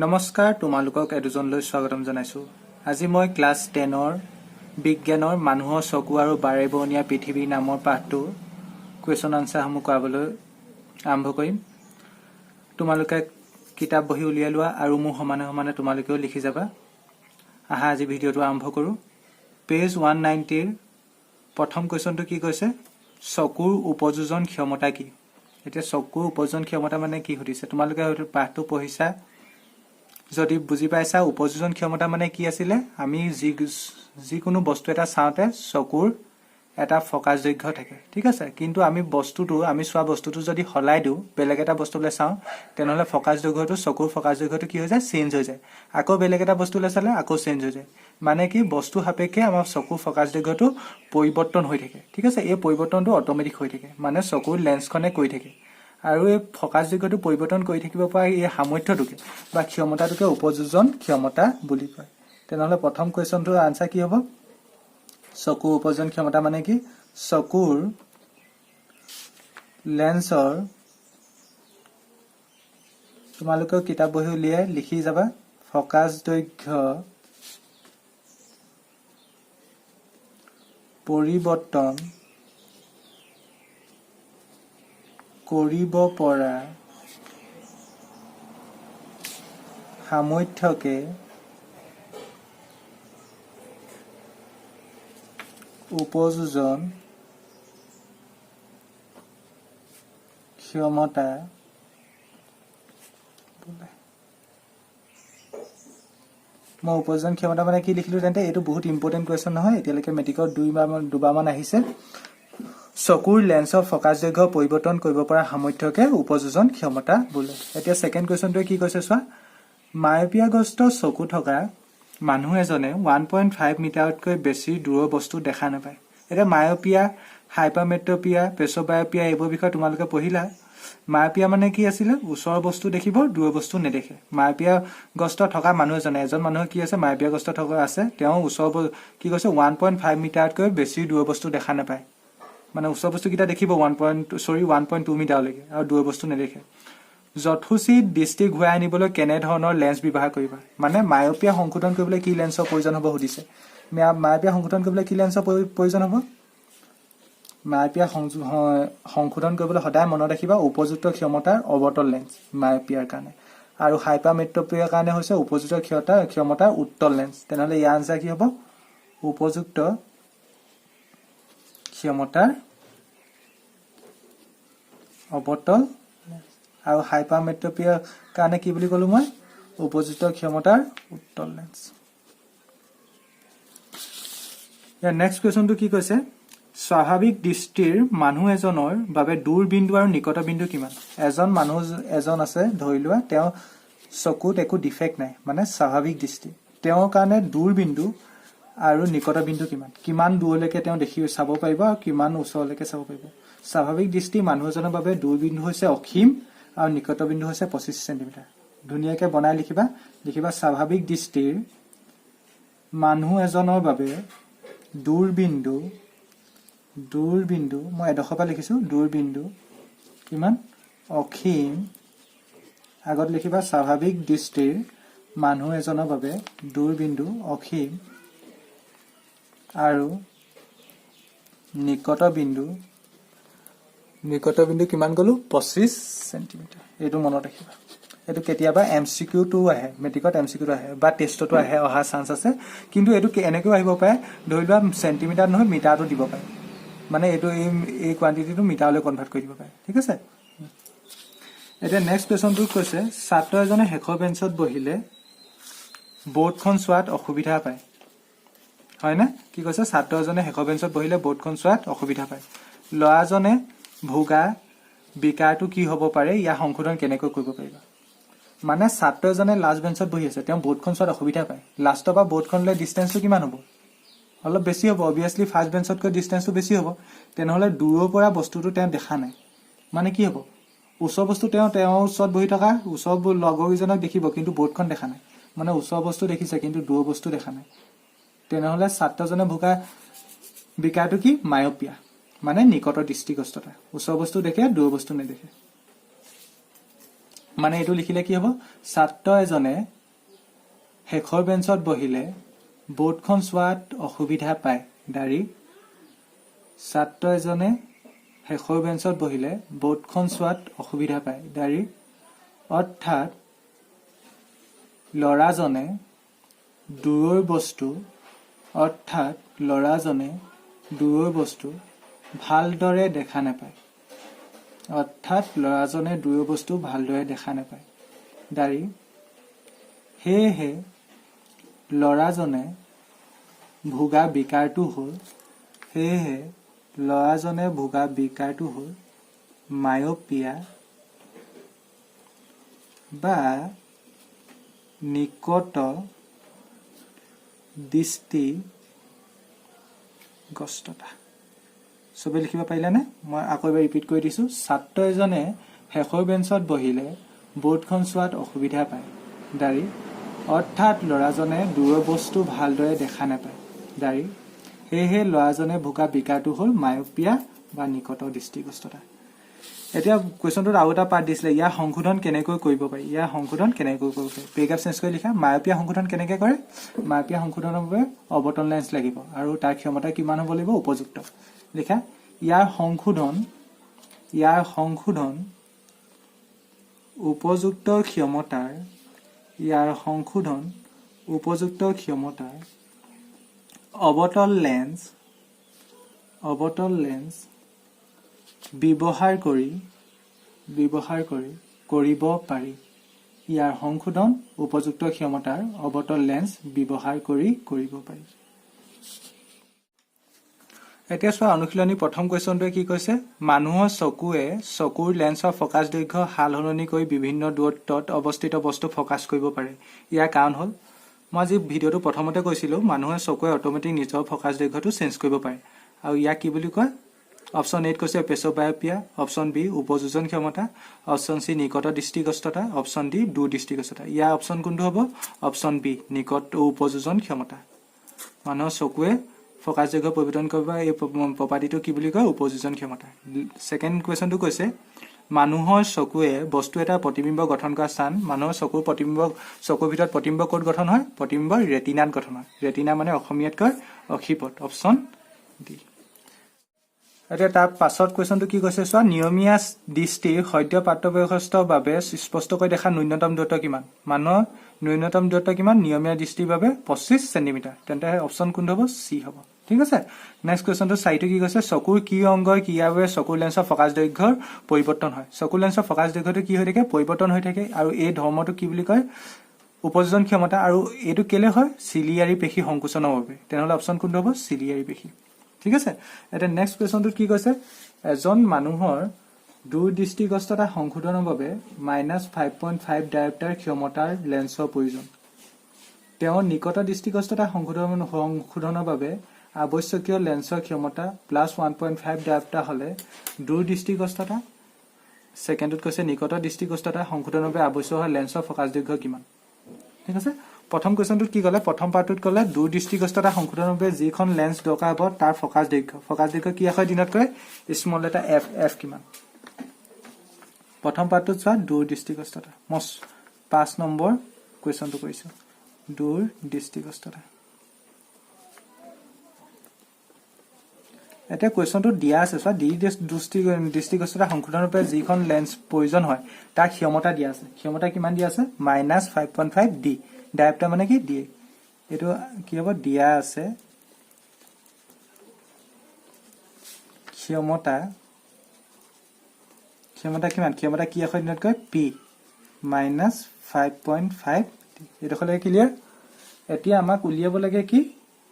নমস্কাৰ তোমালোকক এডুজনলৈ স্বাগতম জনাইছো। আজি মই ক্লাছ 10ৰ বিজ্ঞানৰ মানুহৰ চকু আৰু বাৰেবৰণীয়া পৃথিৱী নামৰ পাঠটো কুৱেশ্যন আনসাৰসমূহ কৰাবলৈ আৰম্ভ কৰিম। তোমালোকে কিতাপ বহি উলিয়াই লোৱা আৰু মোৰ সমানে সমানে তোমালোকেও লিখি যাবা। আহা আজি ভিডিঅ'টো আৰম্ভ কৰো। পেজ 190ৰ প্ৰথম কুৱেশ্যনটো কি কৈছে? চকুৰ উপযোজন ক্ষমতা কি? এতিয়া চকুৰ উপযোজন ক্ষমতা মানে কি সুধিছে? তোমালোকে হয়তো পাঠটো পঢ়িছা। যদি বুজি পাইছা উপযোজন ক্ষমতা মানে কি আছিলে? আমি যিকোনো বস্তু এটা চাওঁতে চকুৰ এটা ফকাস দৈৰ্ঘ্য থাকে, ঠিক আছে? কিন্তু আমি চোৱা বস্তুটো যদি হলাই দিওঁ, বেলেগ এটা বস্তুলৈ চাওঁ, তেনেহলে ফকাস দৈৰ্ঘ্যটো চকুৰ ফকাস দৈৰ্ঘ্যটো কি হৈ যায়? চেঞ্জ হৈ যায়। আকৌ বেলেগ এটা বস্তুলৈ চালে আকৌ চেঞ্জ হৈ যায়। মানে কি বস্তু সাপেক্ষে আমাৰ চকুৰ ফকাস দৈৰ্ঘ্যটো পৰিৱৰ্তন হৈ থাকে, ঠিক আছে? এই পৰিৱৰ্তনটো অটোমেটিক হৈ থাকে, মানে চকুৰ লেন্সখনে কৰি থাকে। আৰু এই ফকাস দৈৰ্ঘ্যটো পৰিৱৰ্তন কৰি থাকিব পৰা এই সামৰ্থ্যটোকে বা ক্ষমতাটোকে উপযোজন ক্ষমতা বুলি কয়। তেনেহলে প্ৰথম কুৱেশ্যনটোৰ আনসাৰ কি হ'ব? চকুৰ উপযোজন ক্ষমতা মানে কি? চকুৰ লেন্সৰ, তোমালোকেও কিতাপ বহি উলিয়াই লিখি যাবা, ফকাস দৈৰ্ঘ্য পৰিৱৰ্তন কৰিব পৰা সামৰ্থ্যকে উপযোজন ক্ষমতা বোলে। মই উপযোজন ক্ষমতা মানে কি লিখিলো তেন্তে? এইটো বহুত ইম্পৰ্টেণ্ট কুৱেশ্যন নহয়, এতিয়ালৈকে মেট্ৰিকত দুবাৰমান আহিছে। চকুৰ লেন্সৰ ফকাস দৈৰ্ঘ্য পৰিৱৰ্তন কৰিব পৰা সামৰ্থ্যকে উপযোজন ক্ষমতা বোলে। এতিয়া ছেকেণ্ড কুৱেশ্যনটোৱে কি কৈছে চোৱা। মায়োপিয়াগ্ৰস্ত চকু থকা মানুহ এজনে 1.5 মিটাৰতকৈ বেছি দূৰৰ বস্তু দেখা নাপায়। এতিয়া মায়োপিয়া, হাইপাৰমেট্ৰপিয়া, প্ৰেছবায়োপিয়া এইবোৰ বিষয়ে তোমালোকে পঢ়িলা। মায়োপিয়া মানে কি আছিলে? ওচৰৰ বস্তু দেখিব, দূৰৰ বস্তু নেদেখে। মায়োপিয়াগ্ৰস্ত থকা এজন মানুহে কি আছে? মায়োপিয়াগ্ৰস্ত থকা আছে, তেওঁ কি কৈছে? 1.5 মিটাৰতকৈ বেছি দূৰৰ বস্তু দেখা নাপায়। মানে ওচৰ বস্তুকেইটা দেখিব 1.2 মিটাৰলৈকে আৰু দূৰৰ বস্তু নেদেখে। যথোচিত দৃষ্টি ঘূৰাই আনিবলৈ কেনেধৰণৰ লেন্স ব্যৱহাৰ কৰিবা? মানে মায়োপিয়া সংশোধন কৰিবলৈ কি লেন্সৰ প্ৰয়োজন হ'ব সুধিছে। মায়োপিয়া সংশোধন কৰিবলৈ কি লেন্সৰ প্ৰয়োজন হ'ব? মায়োপিয়া সংশোধন কৰিবলৈ সদায় মনত ৰাখিবা উপযুক্ত ক্ষমতাৰ অৱতল লেন্স মায়োপিয়াৰ কাৰণে, আৰু হাইপাৰমেট্ৰপিয়াৰ কাৰণে হৈছে উপযুক্ত ক্ষমতাৰ উত্তল লেন্স। তেনেহলে ইয়াৰ আনসাৰ কি হ'ব? উপযুক্ত ক্ষমতাৰ অৱতল আৰু হাইপাৰমেট্ৰপিয়াৰ কাৰণে কি বুলি ক'লো মই? উপযুক্ত ক্ষমতাৰ উত্তল লেন্স। ইয়াৰ নেক্সট কুৱেশ্যনটো কি কৈছে? স্বাভাৱিক দৃষ্টিৰ মানুহ এজনৰ বাবে দূৰবিন্দু আৰু নিকট বিন্দু কিমান? এজন আছে, ধৰি লোৱা তেওঁ চকুত একো ডিফেক্ট নাই, মানে স্বাভাৱিক দৃষ্টি। তেওঁৰ কাৰণে দূৰবিন্দু আৰু নিকট বিন্দু কিমান দূৰলৈকে তেওঁ চাব পাৰিব আৰু কিমান ওচৰলৈকে চাব পাৰিব? স্বাভাৱিক দৃষ্টি মানুহ এজনৰ বাবে দূৰবিন্দু হৈছে অসীম আৰু নিকট বিন্দু হৈছে 25 চেণ্টিমিটাৰ। ধুনীয়াকে বনাই লিখিবা স্বাভাৱিক দৃষ্টিৰ মানুহ এজনৰ বাবে দূৰবিন্দু, মই এডোখৰ পৰা লিখিছো, দূৰবিন্দু কিমান? অসীম। আগত লিখিবা স্বাভাৱিক দৃষ্টিৰ মানুহ এজনৰ বাবে দূৰবিন্দু অসীম আৰু নিকট বিন্দু কিমান গলো? 25 চেণ্টিমিটাৰ। এইটো মনত ৰাখিবা। এইটো কেতিয়াবা MCQ-টো আহে, মেট্ৰিকত MCQ-টো আহে বা টেষ্টতো অহাৰ চান্স আছে। কিন্তু এইটো এনেকৈও আহিব পাৰে, ধৰি লোৱা চেণ্টিমিটাৰ নহয় মিটাৰটো দিব পাৰে। মানে এইটো এই কোৱান্টিটিটো মিটাৰলৈ কনভাৰ্ট কৰি দিব পাৰে, ঠিক আছে? এতিয়া নেক্সট কুৱেশ্যনটো কৈছে ছাত্ৰ এজনে শেষৰ বেঞ্চত বহিলে বৰ্ডখন চোৱাত অসুবিধা পায়। হয়নে? কি কৈছে? ছাত্ৰ এজনে শেষৰ বেঞ্চত বহিলে বৰ্ডখন চোৱাত অসুবিধা পায়। ল'ৰাজনে ভোগা বিকাৰটো কি হ'ব পাৰে? ইয়াৰ সংশোধন কেনেকৈ কৰিব পাৰিবা? মানে ছাত্ৰ এজনে লাষ্ট বেঞ্চত বহি আছে, তেওঁ বৰ্ডখন চোৱাত অসুবিধা পায়। লাষ্টৰ পৰা বৰ্ডখনলৈ ডিষ্টেন্সটো কিমান হ'ব? অলপ বেছি হ'ব। অবভিয়াছলি ফাৰ্ষ্ট বেঞ্চতকৈ ডিষ্টেন্সটো বেছি হ'ব। তেনেহলে দূৰৰ পৰা বস্তুটো তেওঁ দেখা নাই, মানে কি হ'ব? ওচৰ বস্তু তেওঁৰ ওচৰত বহি থকা ওচৰ লগৰকেইজনক দেখিব, কিন্তু বৰ্ডখন দেখা নাই। মানে ওচৰ বস্তু দেখিছে কিন্তু দূৰৰ বস্তু দেখা নাই। তেনেহলে ছাত্ৰজনে ভোগা বিকাৰটো কি? মায়োপিয়া, মানে নিকট দৃষ্টিগ্ৰস্ততা। ওচৰ বস্তু দেখে, দূৰ বস্তু নেদেখে। মানে এইটো লিখিলে কি হ'ব ছাত্ৰ এজনে শেষৰ বেঞ্চত বহিলে বোৰ্ডখন চোৱাত অসুবিধা পায় দাৰি ছাত্ৰ এজনে শেষৰ বেঞ্চত বহিলে বোৰ্ডখন চোৱাত অসুবিধা পায় দাৰি অৰ্থাৎ ল'ৰাজনে দূৰৰ বস্তু ভালদৰে দেখা নাপায় দাৰি সেয়েহে ল'ৰাজনে ভোগা বিকাৰটো হ'ল মায়'পিয়া বা নিকট দৃষ্টিগ্ৰস্ততা সবে লিখিব পাৰিলানে মই আকৌ এবাৰ ৰিপিট কৰি দিছোঁ ছাত্ৰ এজনে শেষৰ বেঞ্চত বহিলে বোৰ্ডখন চোৱাত অসুবিধা পায় দাৰি অৰ্থাৎ ল'ৰাজনে দূৰৰ বস্তু ভালদৰে দেখা নাপায় দাৰি সেয়েহে ল'ৰাজনে ভোগা বিকাৰটো হ'ল মায়'পিয়া বা নিকট দৃষ্টিগ্ৰস্ততা এতিয়া কোৱেশ্যনটোত আৰু এটা পাৰ্ট দিছিলে ইয়াৰ সংশোধন কেনেকৈ কৰিব পাৰি পেৰাগ্ৰাফ চেঞ্জ কৰি লিখা মায়'পিয়া সংশোধন কেনেকৈ কৰে মায়'পিয়া সংশোধনৰ বাবে অৱতল লেন্স লাগিব আৰু তাৰ ক্ষমতা কিমান হ'ব লাগিব উপযুক্ত লিখা ইয়াৰ সংশোধন উপযুক্ত ক্ষমতাৰ অৱতল লেন্স ব্যৱহাৰ কৰি কৰিব পাৰি ইয়াৰ সংশোধন উপযুক্ত ক্ষমতাৰ অৱতল লেন্স ব্যৱহাৰ কৰি কৰিব পাৰি এতিয়া চোৱা অনুশীলনী প্ৰথম কুৱেশ্যনটোৱে কি কৈছে মানুহৰ চকুৰ লেন্সৰ ফকাছ দৈৰ্ঘ্য হাল সলনি কৰি বিভিন্ন দূৰত্বত অৱস্থিত বস্তু ফকাছ কৰিব পাৰে ইয়াৰ কাৰণ হ'ল মই আজি ভিডিঅ'টো প্ৰথমতে কৈছিলোঁ মানুহৰ চকুৱে অট'মেটিক নিজৰ ফকাছ দৈৰ্ঘ্যটো চেঞ্জ কৰিব পাৰে আৰু ইয়াক কি বুলি কয় অপশ্যন 8 কৈছে পেছ'বায়'পিয়া অপশ্যন বি উপযোজন ক্ষমতা অপশ্যন চি নিকট দৃষ্টিগ্ৰস্ততা অপশ্যন ডি দূৰ দৃষ্টিগ্ৰস্ততা ইয়াৰ অপশ্যন কোনটো হ'ব অপশ্যন বি নিকট উপযোজন ক্ষমতা মানুহৰ চকুৱে ফকাছ দৈৰ্ঘ্য পৰিৱৰ্তন কৰিব এই প্ৰপাৰ্টিটো কি বুলি কয় উপযোজন ক্ষমতা ছেকেণ্ড কুৱেশ্যনটো কৈছে মানুহৰ চকুৱে বস্তু এটা প্ৰতিবিম্ব গঠন কৰা স্থান মানুহৰ চকুৰ ভিতৰত প্ৰতিবিম্ব ক'ত গঠন হয় প্ৰতিবিম্ব ৰেটিনাত গঠন হয় ৰেটিনা মানে অসমীয়াত কয় অক্ষিপট অপশ্যন ডি এতিয়া তাৰ পাছত কুৱেশ্যনটো কি কৈছে চোৱা নিয়মীয়া দৃষ্টিৰ সদ্য প্ৰাপ্তবয়স্কৰ বাবে স্পষ্টকৈ দেখা ন্যূনতম দূৰত্ব কিমান মানুহৰ ন্যূনতম দূৰত্ব কিমান নিয়মীয়া দৃষ্টিৰ বাবে 25 চেণ্টিমিটাৰ তেন্তে অপশ্যন কোনটো হ'ব চি হ'ব ঠিক আছে নেক্সট কুৱেশ্যনটো চাইটো কি কৈছে চকুৰ কি অংগৰ ক্ৰিয়াৰ বাবে চকুৰ লেন্সৰ ফকাছ দৈৰ্ঘ্যৰ পৰিৱৰ্তন হয় চকুৰ লেন্সৰ ফকাছ দৈৰ্ঘ্যটো কি হৈ থাকে পৰিৱৰ্তন হৈ থাকে আৰু এই ধৰ্মটো কি বুলি কয় উপযোজন ক্ষমতা আৰু এইটো কেলে হয় চিলিয়াৰী পেশী সংকোচনৰ বাবে তেনেহ'লে অপশ্যন কোনটো হ'ব চিলিয়াৰী পেশী ঠিক আছে এটা নেক্সট কুৱেশ্যনটোত কি কৈছে এজন মানুহৰ দূৰ দৃষ্টিগ্ৰস্ততা সংশোধনৰ বাবে -5.5 ডায়োপ্টাৰ ক্ষমতাৰ লেন্সৰ প্ৰয়োজন তেওঁ নিকট দৃষ্টিগ্ৰস্ততা সংশোধনৰ বাবে আৱশ্যকীয় লেন্সৰ ক্ষমতা +1.5 ডায়োপ্টাৰ হ'লে দূৰ দৃষ্টিগ্ৰস্ততা ছেকেণ্ডত কৈছে নিকট দৃষ্টিগ্ৰস্ততা সংশোধনৰ বাবে আৱশ্যক হোৱা লেন্সৰ ফকাছ দৈৰ্ঘ্য কিমান ঠিক আছে প্ৰথম কুৱেশ্যনটোত কি ক'লে প্ৰথম পাৰ্টটোত ক'লে দূৰ দৃষ্টিগ্ৰস্ততা সংশোধনৰ বাবে যিখন লেন্স দৰকাৰ হ'ব তাৰ ফকাছ দৈৰ্ঘ্য কি হয় দিনত কয় স্মল লেটাৰ এফ কিমান প্ৰথম পাৰ্টটোত চোৱা দূৰ দৃষ্টিগ্ৰস্ততা মই 5 নম্বৰ কুৱেশ্যনটো কৰিছোঁ দূৰ দৃষ্টিগ্ৰস্ততা এতিয়া কুৱেশ্যনটো দিয়া আছে চোৱা দৃষ্টিগ্ৰস্ততা সংশোধনৰ বাবে যিখন লেন্স প্ৰয়োজন হয় তাৰ ক্ষমতা দিয়া আছে ক্ষমতা কিমান দিয়া আছে -5.5 ডি ডায়োপ্টাৰ মানে কি দিয়ে এইটো কি হ'ব দিয়া আছে ক্ষমতা কিমান ক্ষমতা কি এখন দিনত কয় পি -5.5 এইটো হ'লে ক্লিয়াৰ এতিয়া আমাক উলিয়াব লাগে কি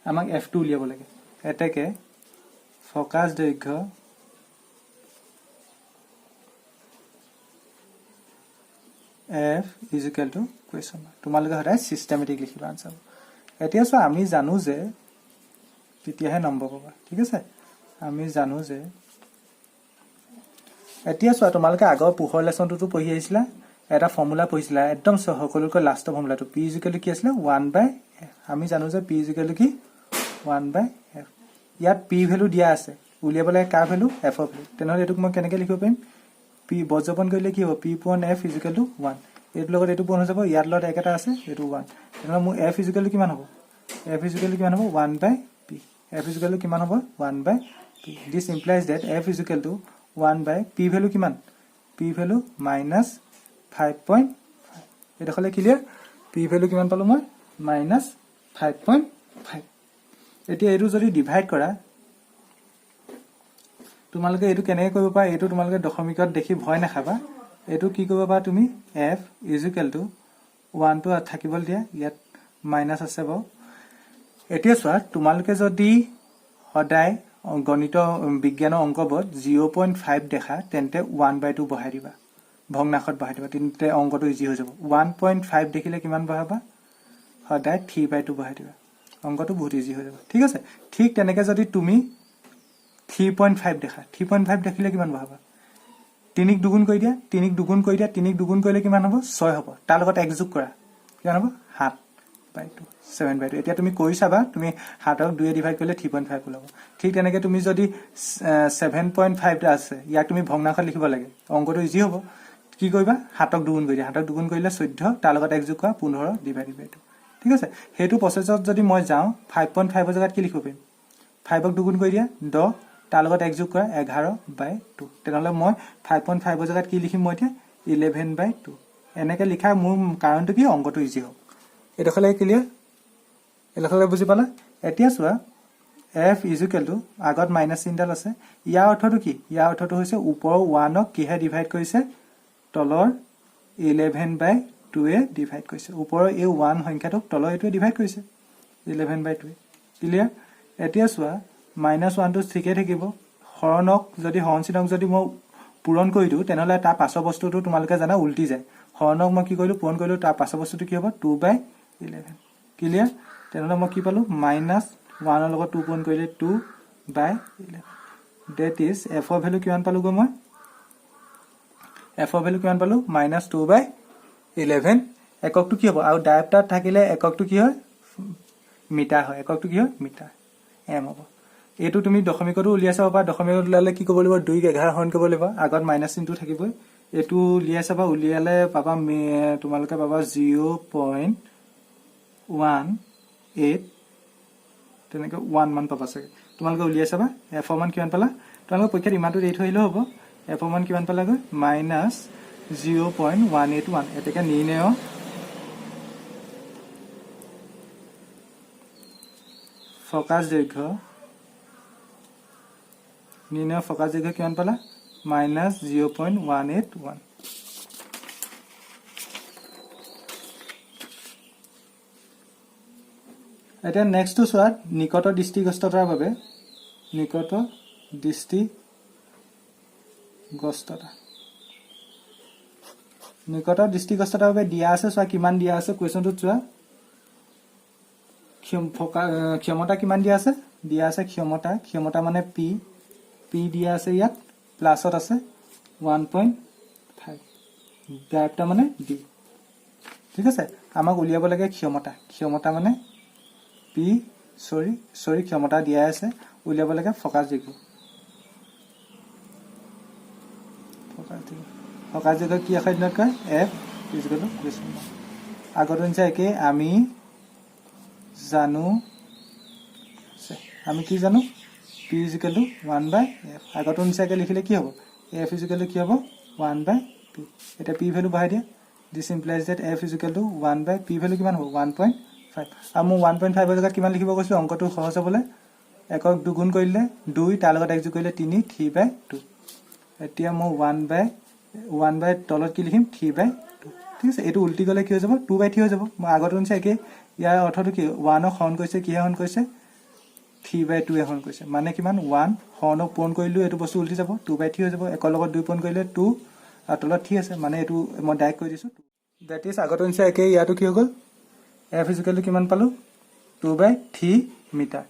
আমাক এফটো উলিয়াব লাগে এতেকে ফকাছ দৈৰ্ঘ্য F is equal to question mark. তোমালোকে সদায় সিস্টেমেটিক লিখিবা আনসাৰ এতিয়া চোৱা আমি জানো যে তেতিয়াহে নম্বৰ পাবা ঠিক আছে আমি জানো যে এতিয়া চোৱা তোমালোকে আগৰ পোহৰ লেসনটো পঢ়ি আহিছিলা এটা ফৰ্মুলা পঢ়িছিলা একদম সকলোকৈ লাষ্টৰ ফৰ্মুলাটো p কি আছিল 1/f আমি জানো যে p কি 1/f ইয়াত p ভ্যালু দিয়া আছে উলিয়াবলৈ কাৰ ভ্যালু f ভ্যালু তেনেহলে এটোক মই কেনেকৈ লিখিব পাৰিম p পি বজ্ৰপন কৰিলে কি হ'ব পি পূৰণ এফ ইজিকেল টু 1 এইটো লগত এইটো পূৰণ হৈ যাব ইয়াৰ লগত এক এটা আছে এইটো 1 তেনেহ'লে মোৰ এফ ইজিকেল টু কিমান হ'ব এফ ইজিকেল টু কিমান হ'ব 1 by p f is equal to কিমান হ'ব 1 by p this implies that f is equal to 1 by p value কিমান পি ভেলু মাইনাছ 5.5 এটা হ'লে ক্লিয়াৰ পি ভেলু কিমান পালো মই মাইনাছ 5.5 এতিয়া এইটো যদি ডিভাইড কৰা তোমালোকে এইটো কেনেকৈ কৰিব পাৰা এইটো তোমালোকে দশমিকত দেখি ভয় নাখাবা এইটো কি কৰিব পাৰা তুমি f ইকুৱেল টু 1 টো থাকিব দিয়া ইয়াত মাইনাছ আছে বাৰু এতিয়া চোৱা তোমালোকে যদি সদায় গণিত বিজ্ঞানৰ অংকবোৰত 0.5 দেখা তেন্তে 1/2 বহাই দিবা ভগ্নাংশত বহাই দিবা তেন্তে অংকটো ইজি হৈ যাব 1.5 দেখিলে কিমান বহাবা সদায় 3/2 বহাই দিবা অংকটো বহুত ইজি হৈ যাব ঠিক আছে ঠিক তেনেকৈ যদি তুমি 3.5 দেখা 3.5 দেখিলে কিমান বহাবা 3 ক দুগুণ কৰি দিয়া 3 ক দুগুণ কৰি দিয়া 3 ক দুগুণ কৰিলে কিমান হ'ব 6 হ'ব তাৰ লগত এক যোগ কৰা কিমান হ'ব 7/2 7/2 এতিয়া তুমি কৰি চাবা তুমি 7ক 2 এ ডিভাইড কৰিলে 3.5 ওলাব ঠিক তেনেকৈ তুমি যদি 7.5 আছে ইয়াক তুমি ভগ্নাংশত লিখিব লাগে অংকটো ইজি হ'ব কি কৰিবা 7ক দুগুণ কৰি দিয়া 7ক দুগুণ কৰিলে 14 তাৰ লগত এক যোগ কৰা 15 ডিভাইড বাই 2 ঠিক আছে হেতু প্ৰসেছত যদি মই যাও 5.5 ৰ জায়গাত কি লিখিব পাৰিম 5ক দুগুণ কৰি দিয়া 10 তাৰ লগত এক যোগ কৰা 11/2 তেনেহলে মই 5.5 ৰ জায়গাত কি লিখিম মই এতিয়া 11/2 এনেকৈ লিখা মোৰ কাৰণটো কি অংকটো ইজি হ'ব এটা হলে ক্লিয়াৰ এটা হলে বুজি পালা এতিয়া চোৱা f ইকুৱেল টু আগত মাইনাস চিনডাল আছে ইয়াৰ অৰ্থটো কি ইয়াৰ অৰ্থটো হৈছে ওপৰৰ 1ক কিহে ডিভাইড কৰিছে তলৰ 11/2 এ ডিভাইড কৰিছে ওপৰৰ এই 1 সংখ্যাটোক তলৰ এইটোৱে ডিভাইড কৰিছে 11/2 ক্লিয়াৰ এতিয়া চোৱা -1 টো ঠিকে থাকিব হৰণক যদি হৰণ চিনক যদি মই পূৰণ কৰি দিও তেনেহলে তাৰ পাছৰ বস্তুটো তোমালোকে জানা উল্টি যায় হৰণক মই কি কৰিলো পূৰণ কৰিলো তাৰ পাছৰ বস্তুটো কি হ'ব 2/11 ক্লিয়াৰ তেনেহলে মই কি পালো -1 ৰ লগত 2 পূৰণ কৰিলে 2/11 that is f ৰ ভ্যালু কিমান পালো গৈ মই f ৰ ভ্যালু কিমান পালো -2/11 এককটো কি হ'ব আৰু ডায়াপ্টাৰ থাকিলে এককটো কি হয় মিটাৰ হয় এককটো কি হয় মিটাৰ m হ'ব এইটো তুমি দশমিকটো উলিয়াই চাবা দশমিকত উলিয়ালে কি কৰিব লাগিব 2 ক 11 হৰণ কৰিব লাগিব আগত মাইনাস চিনটো থাকিবই এটো উলিয়াই চাবা উলিয়ালে পাবা তোমালোকে পাবা 0.18 তেনেকৈ 1 মান পাবা চাগে তোমালোকে উলিয়াই চাবা f ৰ মান কিমান পালা তোমালোকে পৰীক্ষাত ইমানটো দেই থৈলে হ'ব f ৰ মান কিমান পালা গৈ -0.181 এটাকে নিৰ্ণয় ফকাস দৈৰ্ঘ্য নিৰ্ণয় ফকাস দৈৰ্ঘ্য কিমান পালা -0.181 এতিয়া নেক্সট টু চোৱা নিকট দৃষ্টিগ্ৰস্ততাৰ বাবে নিকট দৃষ্টিগ্ৰস্ততাৰ বাবে দিয়া আছে চোৱা কিমান দিয়া আছে কোৱেশ্যনটোত চোৱা ক্ষমতা কিমান দিয়া আছে ক্ষমতা মানে p দিয়া আছে ইয়াত প্লাসত আছে 1.5 ডায়াপ্টাৰ মানে d ঠিক আছে আমাক উলিয়াব লাগে ক্ষমতা মানে ক্ষমতা দিয়া আছে উলিয়াব লাগে ফকাস দৈৰ্ঘ্য কি আখৰ দিনত কয় f ইকুৱেল টু কুৱেশ্যন আগত হৈছে একে আমি কি জানো p ইকুৱেল টু 1/f আগত নিচাকে লিখিলে কি হ'ব f ইকুৱেল টু কি হ'ব 1/p এটা p ভ্যালু বহাই দিয়া this implies that f equal to 1/p value কিমান হ'ব 1.5 আৰু মই 1.5 ৰ জায়গাত কিমান লিখিব কৈছো অংকটো সহজ হ'বলে একক দুগুণ কৰিলে 2 তাৰ লগত এক যোগ কৰিলে 3/2 এতিয়া মই 1/1 তলত কি লিখিম 3/2 ঠিক আছে এটো উল্টি গলে কি হৈ যাব 2/3 হৈ যাব মই আগত নিচা একে ইয়াৰ অৰ্থটো কি 1 ক হৰণ কৰিছে কি হৰণ কৰিছে 3/2 এখন কৈছে মানে কিমান 1 হৰণক পূৰণ কৰিলো এটো বস্তু উল্টি যাব 2/3 হৈ যাব একৰ লগত 2 পূৰণ কৰিলে 2 আৰু তলত 3 আছে মানে এটো মই ডাইৰেক্ট কৈ দিছো that is আগত নিচা একে ইয়াটো কি হৈ গল f ইকুৱেল টু কিমান পালো 2/3 মিটাৰ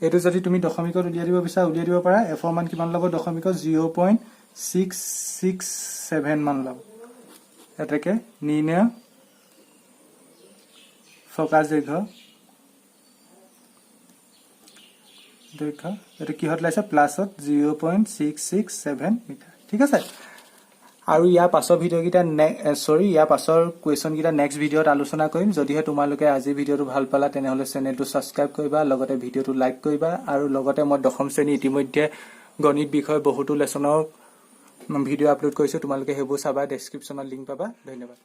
এটো যদি তুমি দশমিকত উলিয়াই দিব বিচাৰা উলিয়াই দিব পাৰা f ৰ মান কিমান ল'ব দশমিকত 0.667 মান ল'ব এটাকে নিৰ্ণয় ফকাস দৈৰ্ঘ্য এটো কিহত লাইছে প্লাসত 0.667 মিটাৰ ঠিক আছে আৰু ইয়াৰ পাছৰ ভিডিঅ'কেইটা ইয়াৰ পাছৰ কুৱেশ্যনকেইটা নেক্সট ভিডিঅ'ত আলোচনা কৰিম। যদিহে তোমালোকে আজি ভিডিঅ'টো ভাল পালা তেনেহ'লে চেনেলটো ছাবস্ক্ৰাইব কৰিবা, লগতে ভিডিঅ'টো লাইক কৰিবা, আৰু লগতে মই 10ম শ্ৰেণী ইতিমধ্যে গণিত বিষয়ে বহুতো লেচনৰ ভিডিঅ' আপলোড কৰিছোঁ, তোমালোকে সেইবোৰ চাবা, ডেছক্ৰিপশ্যনত লিংক পাবা। ধন্যবাদ।